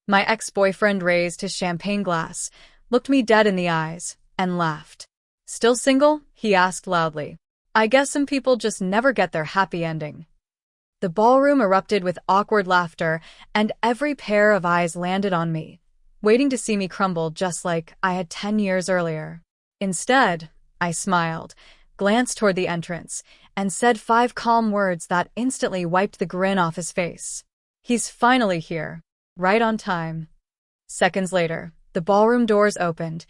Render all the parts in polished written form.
My ex-boyfriend raised his champagne glass, looked me dead in the eyes, and laughed. "Still single?" he asked loudly. "I guess some people just never get their happy ending." The ballroom erupted with awkward laughter, and every pair of eyes landed on me, waiting to see me crumble just like I had 10 years earlier. Instead, I smiled, glanced toward the entrance, and said 5 calm words that instantly wiped the grin off his face. "He's finally here, right on time." Seconds later, the ballroom doors opened,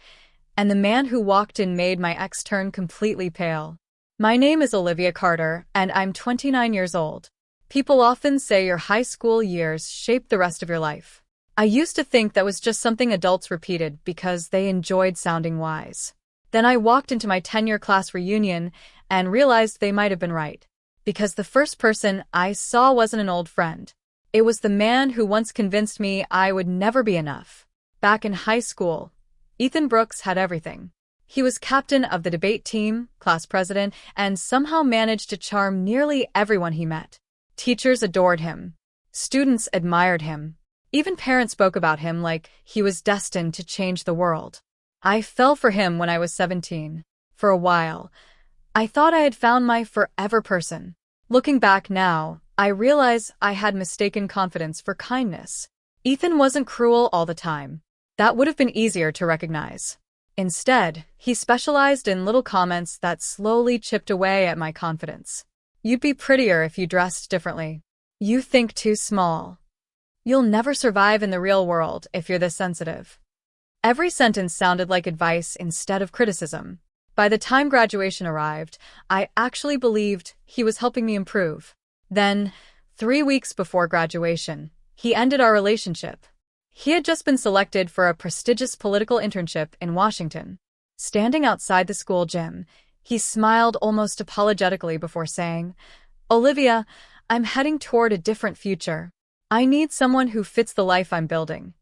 and the man who walked in made my ex turn completely pale. "My name is Olivia Carter, and I'm 29 years old. People often say your high school years shape the rest of your life. I used to think that was just something adults repeated because they enjoyed sounding wise. Then I walked into my 10-year class reunion and realized they might have been right. Because the first person I saw wasn't an old friend. It was the man who once convinced me I would never be enough. Back in high school, Ethan Brooks had everything. He was captain of the debate team, class president, and somehow managed to charm nearly everyone he met. Teachers adored him. Students admired him. Even parents spoke about him like he was destined to change the world. I fell for him when I was 17. For a while, I thought I had found my forever person. Looking back now, I realize I had mistaken confidence for kindness. Ethan wasn't cruel all the time. That would have been easier to recognize. Instead, he specialized in little comments that slowly chipped away at my confidence. "You'd be prettier if you dressed differently. You think too small. You'll never survive in the real world if you're this sensitive." Every sentence sounded like advice instead of criticism. By the time graduation arrived, I actually believed he was helping me improve. Then, 3 weeks before graduation, he ended our relationship. He had just been selected for a prestigious political internship in Washington. Standing outside the school gym, he smiled almost apologetically before saying, "Olivia, I'm heading toward a different future. I need someone who fits the life I'm building."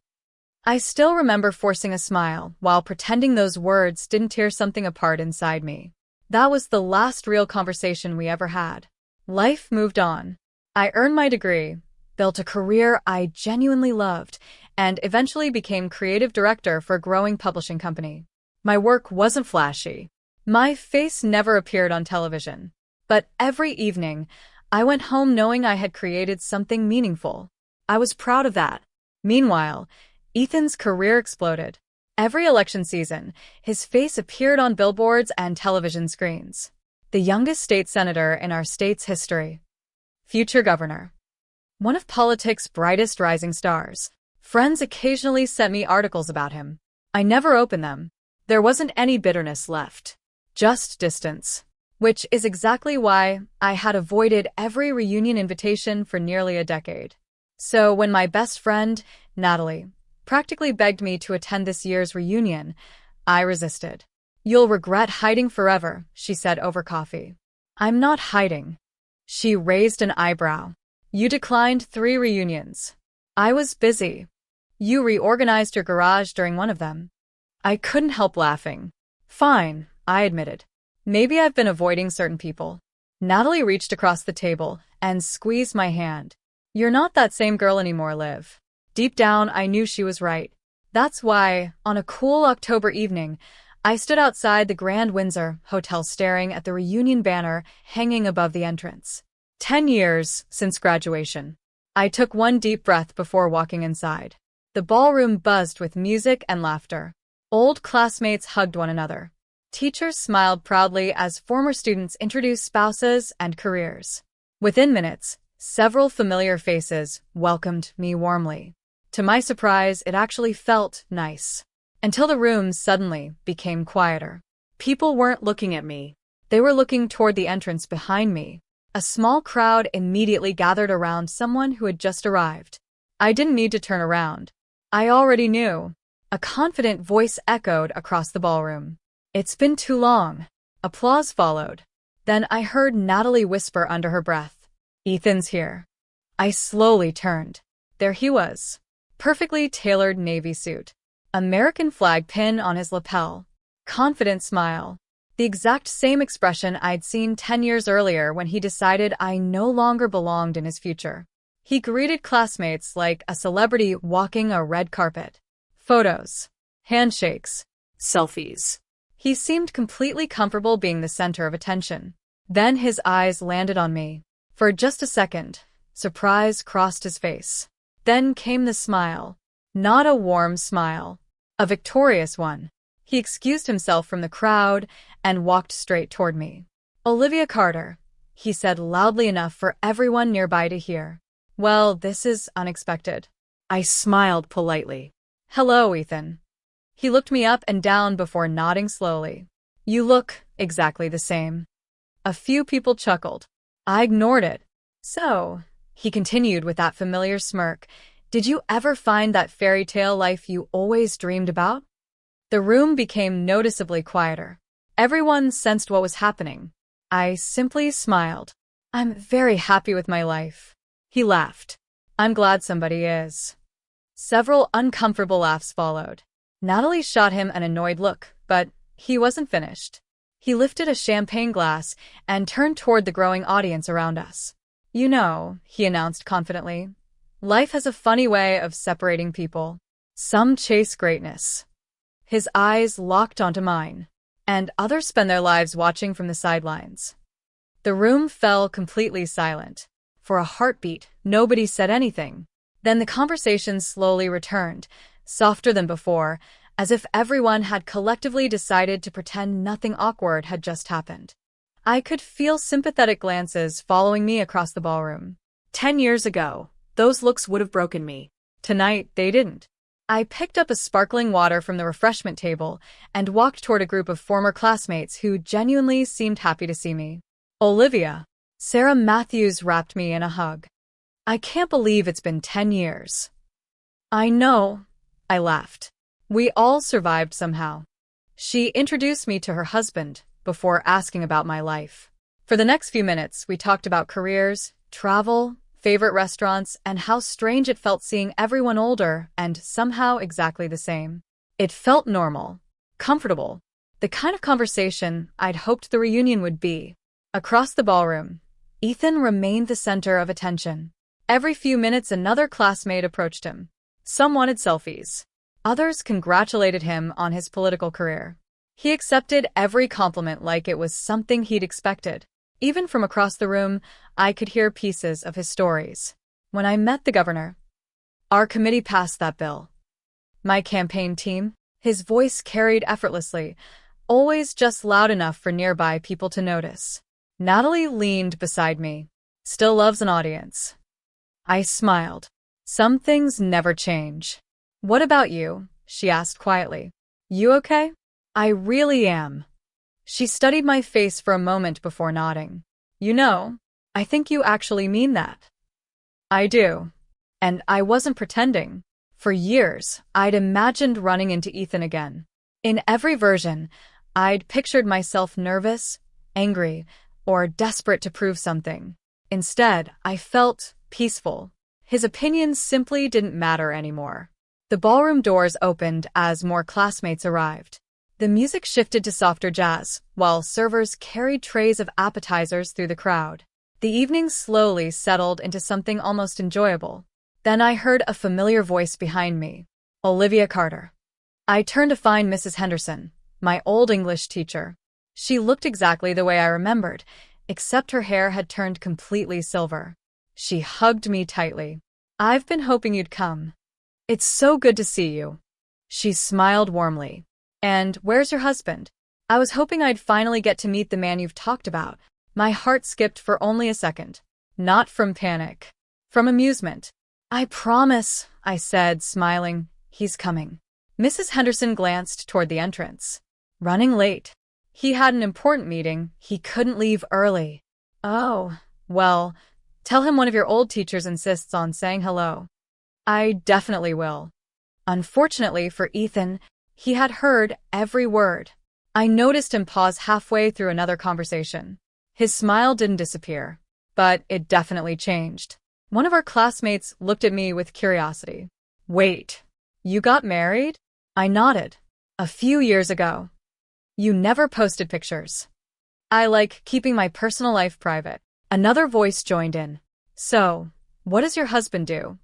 I still remember forcing a smile while pretending those words didn't tear something apart inside me. That was the last real conversation we ever had. Life moved on. I earned my degree, built a career I genuinely loved, and eventually became creative director for a growing publishing company. My work wasn't flashy. My face never appeared on television. But every evening, I went home knowing I had created something meaningful. I was proud of that. Meanwhile, Ethan's career exploded. Every election season, his face appeared on billboards and television screens. The youngest state senator in our state's history. Future governor. One of politics' brightest rising stars. Friends occasionally sent me articles about him. I never opened them. There wasn't any bitterness left. Just distance. Which is exactly why I had avoided every reunion invitation for nearly a decade. So when my best friend, Natalie, practically begged me to attend this year's reunion, I resisted. "You'll regret hiding forever," she said over coffee. "I'm not hiding." She raised an eyebrow. "You declined 3 reunions. I was busy. You reorganized your garage during one of them." I couldn't help laughing. "Fine," I admitted. "Maybe I've been avoiding certain people." Natalie reached across the table and squeezed my hand. "You're not that same girl anymore, Liv." Deep down, I knew she was right. That's why, on a cool October evening, I stood outside the Grand Windsor Hotel staring at the reunion banner hanging above the entrance. 10 years since graduation. I took one deep breath before walking inside. The ballroom buzzed with music and laughter. Old classmates hugged one another. Teachers smiled proudly as former students introduced spouses and careers. Within minutes, several familiar faces welcomed me warmly. To my surprise, it actually felt nice. Until the room suddenly became quieter. People weren't looking at me. They were looking toward the entrance behind me. A small crowd immediately gathered around someone who had just arrived. I didn't need to turn around. I already knew. A confident voice echoed across the ballroom. "It's been too long." Applause followed. Then I heard Natalie whisper under her breath, "Ethan's here." I slowly turned. There he was. Perfectly tailored navy suit. American flag pin on his lapel. Confident smile. The exact same expression I'd seen 10 years earlier when he decided I no longer belonged in his future. He greeted classmates like a celebrity walking a red carpet. Photos, handshakes, selfies. He seemed completely comfortable being the center of attention. Then his eyes landed on me. For just a second, surprise crossed his face. Then came the smile. Not a warm smile. A victorious one. He excused himself from the crowd and walked straight toward me. "Olivia Carter," he said loudly enough for everyone nearby to hear. "Well, this is unexpected." I smiled politely. "Hello, Ethan." He looked me up and down before nodding slowly. "You look exactly the same." A few people chuckled. I ignored it. "So," he continued with that familiar smirk, "did you ever find that fairy tale life you always dreamed about?" The room became noticeably quieter. Everyone sensed what was happening. I simply smiled. "I'm very happy with my life." He laughed. "I'm glad somebody is." Several uncomfortable laughs followed. Natalie shot him an annoyed look, but he wasn't finished. He lifted a champagne glass and turned toward the growing audience around us. "You know," he announced confidently, "life has a funny way of separating people. Some chase greatness." His eyes locked onto mine, and others spend their lives watching from the sidelines. The room fell completely silent. For a heartbeat, nobody said anything. Then the conversation slowly returned, softer than before, as if everyone had collectively decided to pretend nothing awkward had just happened. I could feel sympathetic glances following me across the ballroom. 10 years ago, those looks would have broken me. Tonight, they didn't. I picked up a sparkling water from the refreshment table and walked toward a group of former classmates who genuinely seemed happy to see me. "Olivia." Sarah Matthews wrapped me in a hug. "I can't believe it's been 10 years. "I know," I laughed. "We all survived somehow." She introduced me to her husband before asking about my life. For the next few minutes, we talked about careers, travel, favorite restaurants, and how strange it felt seeing everyone older and somehow exactly the same. It felt normal, comfortable, the kind of conversation I'd hoped the reunion would be. Across the ballroom, Ethan remained the center of attention. Every few minutes, another classmate approached him. Some wanted selfies. Others congratulated him on his political career. He accepted every compliment like it was something he'd expected. Even from across the room, I could hear pieces of his stories. When I met the governor, "Our committee passed that bill." "My campaign team," his voice carried effortlessly, always just loud enough for nearby people to notice. Natalie leaned beside me. "Still loves an audience." I smiled. "Some things never change." "What about you?" she asked quietly. "You okay?" "I really am." She studied my face for a moment before nodding. "You know, I think you actually mean that." "I do. And I wasn't pretending. For years, I'd imagined running into Ethan again. In every version, I'd pictured myself nervous, angry, or desperate to prove something. Instead, I felt peaceful. His opinions simply didn't matter anymore. The ballroom doors opened as more classmates arrived. The music shifted to softer jazz, while servers carried trays of appetizers through the crowd. The evening slowly settled into something almost enjoyable. Then I heard a familiar voice behind me. "Olivia Carter." I turned to find Mrs. Henderson, my old English teacher. She looked exactly the way I remembered, except her hair had turned completely silver. She hugged me tightly. "I've been hoping you'd come. It's so good to see you." She smiled warmly. "And where's your husband?" I was hoping I'd finally get to meet the man you've talked about. My heart skipped for only a second. Not from panic. From amusement. "I promise," I said, smiling. "He's coming." Mrs. Henderson glanced toward the entrance. "Running late." He had an important meeting. He couldn't leave early. "Oh, well, tell him one of your old teachers insists on saying hello." "I definitely will." Unfortunately for Ethan, he had heard every word. I noticed him pause halfway through another conversation. His smile didn't disappear, but it definitely changed. One of our classmates looked at me with curiosity. "Wait, you got married?" I nodded. "A few years ago." "You never posted pictures." "I like keeping my personal life private." Another voice joined in. "So, What does your husband do?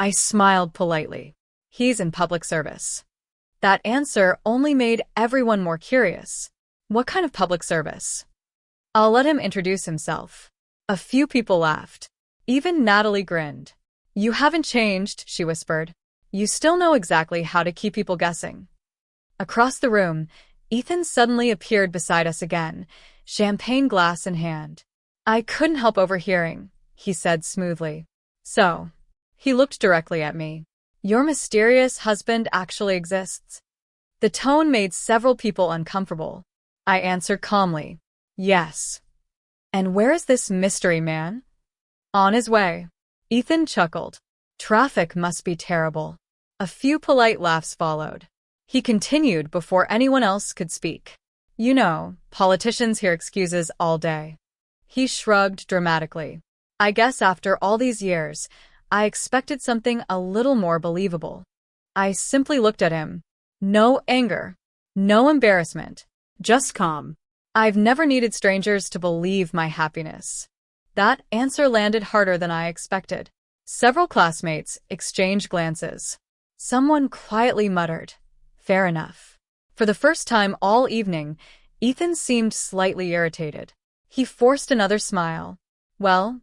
I smiled politely. He's in public service. That answer only made everyone more curious. What kind of public service? I'll let him introduce himself. A few people laughed. Even Natalie grinned. You haven't changed, she whispered. You still know exactly how to keep people guessing. Across the room, Ethan suddenly appeared beside us again, champagne glass in hand. I couldn't help overhearing, he said smoothly. So, he looked directly at me. Your mysterious husband actually exists. The tone made several people uncomfortable. I answered calmly, yes. And where is this mystery man? On his way. Ethan chuckled. Traffic must be terrible. A few polite laughs followed. He continued before anyone else could speak. You know, politicians hear excuses all day. He shrugged dramatically. I guess after all these years, I expected something a little more believable. I simply looked at him. No anger. No embarrassment. Just calm. I've never needed strangers to believe my happiness. That answer landed harder than I expected. Several classmates exchanged glances. Someone quietly muttered, fair enough. For the first time all evening, Ethan seemed slightly irritated. He forced another smile. Well,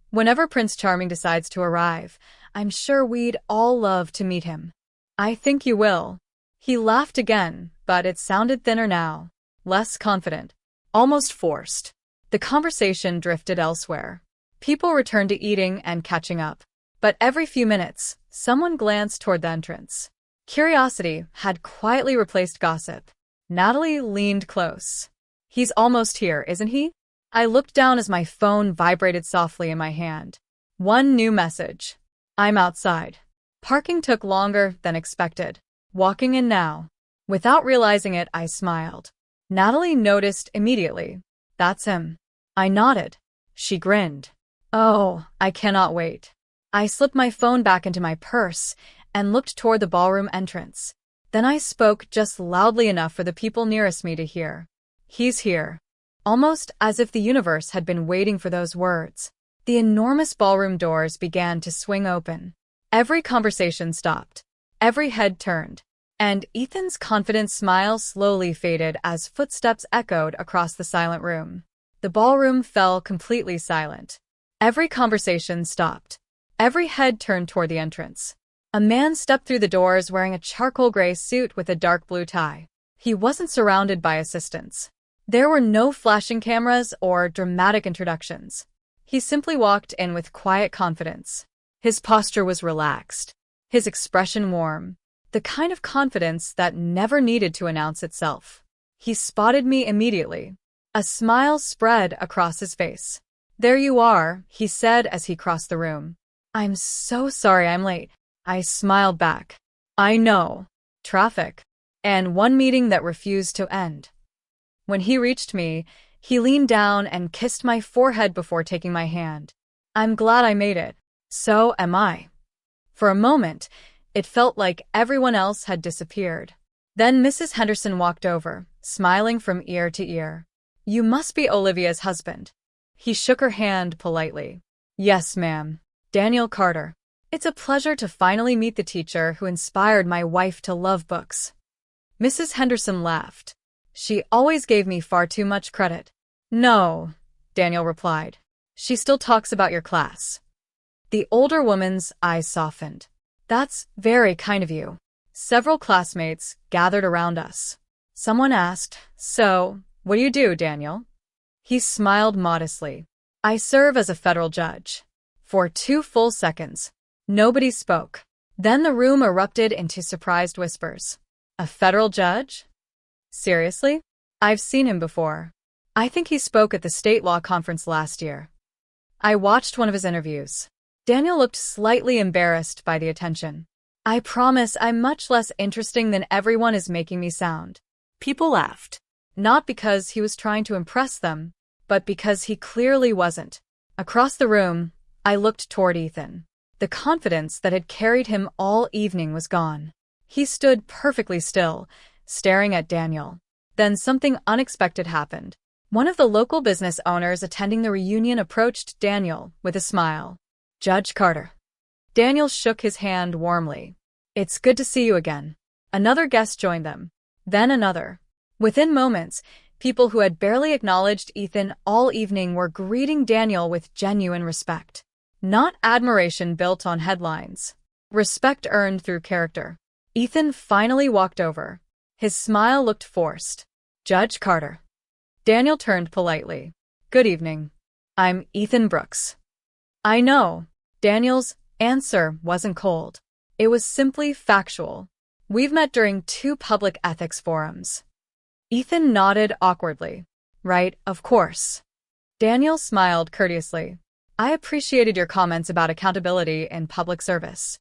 whenever Prince Charming decides to arrive, I'm sure we'd all love to meet him. I think you will. He laughed again, but it sounded thinner now, less confident, almost forced. The conversation drifted elsewhere. People returned to eating and catching up. But every few minutes, someone glanced toward the entrance. Curiosity had quietly replaced gossip. Natalie leaned close. He's almost here, isn't he? I looked down as my phone vibrated softly in my hand. One new message. I'm outside. Parking took longer than expected. Walking in now. Without realizing it, I smiled. Natalie noticed immediately. That's him. I nodded. She grinned. Oh, I cannot wait. I slipped my phone back into my purse and looked toward the ballroom entrance. Then I spoke just loudly enough for the people nearest me to hear. He's here. Almost as if the universe had been waiting for those words. The enormous ballroom doors began to swing open. Every conversation stopped. Every head turned. And Ethan's confident smile slowly faded as footsteps echoed across the silent room. The ballroom fell completely silent. Every conversation stopped. Every head turned toward the entrance. A man stepped through the doors wearing a charcoal gray suit with a dark blue tie. He wasn't surrounded by assistants. There were no flashing cameras or dramatic introductions. He simply walked in with quiet confidence. His posture was relaxed. His expression warm. The kind of confidence that never needed to announce itself. He spotted me immediately. A smile spread across his face. There you are, he said as he crossed the room. I'm so sorry I'm late. I smiled back. I know. Traffic. And one meeting that refused to end. When he reached me, he leaned down and kissed my forehead before taking my hand. I'm glad I made it. So am I. For a moment, it felt like everyone else had disappeared. Then Mrs. Henderson walked over, smiling from ear to ear. You must be Olivia's husband. He shook her hand politely. Yes, ma'am. Daniel Carter. It's a pleasure to finally meet the teacher who inspired my wife to love books. Mrs. Henderson laughed. She always gave me far too much credit. No, Daniel replied. She still talks about your class. The older woman's eyes softened. That's very kind of you. Several classmates gathered around us. Someone asked, So, what do you do, Daniel? He smiled modestly. I serve as a federal judge. For 2 full seconds, nobody spoke. Then the room erupted into surprised whispers. A federal judge? Seriously? I've seen him before. I think he spoke at the state law conference last year. I watched one of his interviews. Daniel looked slightly embarrassed by the attention. I promise I'm much less interesting than everyone is making me sound. People laughed. Not because he was trying to impress them, but because he clearly wasn't. Across the room, I looked toward Ethan. The confidence that had carried him all evening was gone. He stood perfectly still, staring at Daniel. Then something unexpected happened. One of the local business owners attending the reunion approached Daniel with a smile. Judge Carter. Daniel shook his hand warmly. It's good to see you again. Another guest joined them. Then another. Within moments, people who had barely acknowledged Ethan all evening were greeting Daniel with genuine respect. Not admiration built on headlines. Respect earned through character. Ethan finally walked over. His smile looked forced. Judge Carter. Daniel turned politely. Good evening. I'm Ethan Brooks. I know. Daniel's answer wasn't cold. It was simply factual. We've met during 2 public ethics forums. Ethan nodded awkwardly. Right, of course. Daniel smiled courteously. I appreciated your comments about accountability in public service.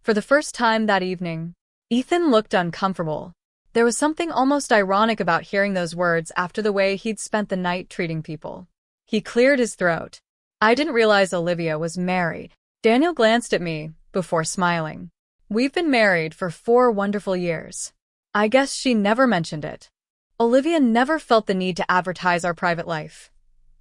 For the first time that evening, Ethan looked uncomfortable. There was something almost ironic about hearing those words after the way he'd spent the night treating people. He cleared his throat. I didn't realize Olivia was married. Daniel glanced at me before smiling. We've been married for 4 wonderful years. I guess she never mentioned it. Olivia never felt the need to advertise our private life.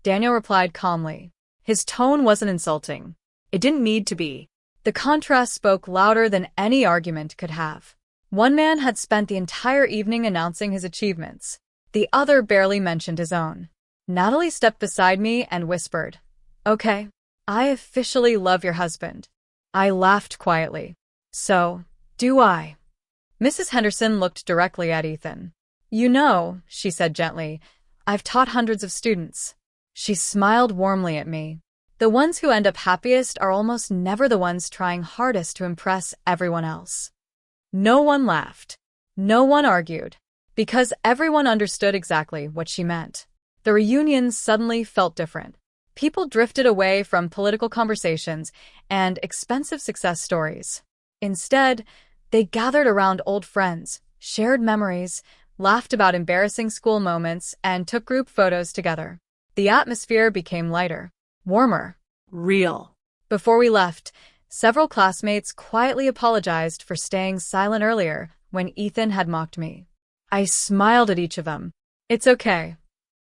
Daniel replied calmly. His tone wasn't insulting. It didn't need to be. The contrast spoke louder than any argument could have. One man had spent the entire evening announcing his achievements. The other barely mentioned his own. Natalie stepped beside me and whispered, Okay, I officially love your husband. I laughed quietly. So, do I? Mrs. Henderson looked directly at Ethan. You know, she said gently, I've taught hundreds of students. She smiled warmly at me. The ones who end up happiest are almost never the ones trying hardest to impress everyone else. No one laughed. No one argued. Because everyone understood exactly what she meant. The reunion suddenly felt different. People drifted away from political conversations and expensive success stories. Instead, they gathered around old friends, shared memories, laughed about embarrassing school moments, and took group photos together. The atmosphere became lighter, warmer, real. Before we left, several classmates quietly apologized for staying silent earlier when Ethan had mocked me. I smiled at each of them. It's okay.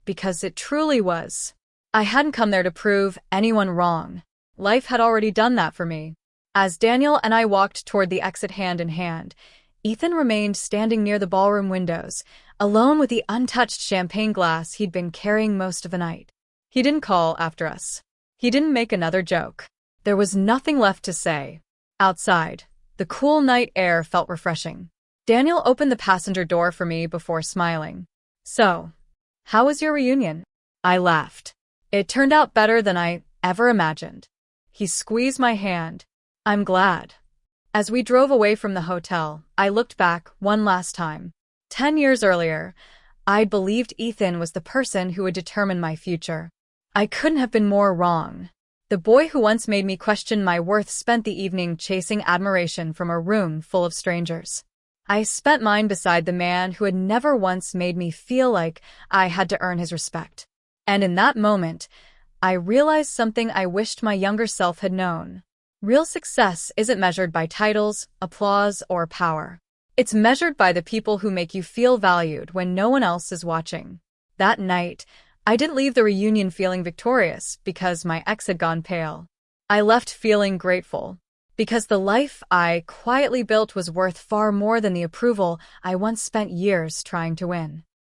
Because it truly was. I hadn't come there to prove anyone wrong. Life had already done that for me. As Daniel and I walked toward the exit hand in hand, Ethan remained standing near the ballroom windows, alone with the untouched champagne glass he'd been carrying most of the night. He didn't call after us. He didn't make another joke. There was nothing left to say. Outside, the cool night air felt refreshing. Daniel opened the passenger door for me before smiling. So, how was your reunion? I laughed. It turned out better than I ever imagined. He squeezed my hand. I'm glad. As we drove away from the hotel, I looked back one last time. 10 years earlier, I'd believed Ethan was the person who would determine my future. I couldn't have been more wrong. The boy who once made me question my worth spent the evening chasing admiration from a room full of strangers. I spent mine beside the man who had never once made me feel like I had to earn his respect. And in that moment, I realized something I wished my younger self had known. Real success isn't measured by titles, applause, or power. It's measured by the people who make you feel valued when no one else is watching. That night, I didn't leave the reunion feeling victorious because my ex had gone pale. I left feeling grateful because the life I quietly built was worth far more than the approval I once spent years trying to win.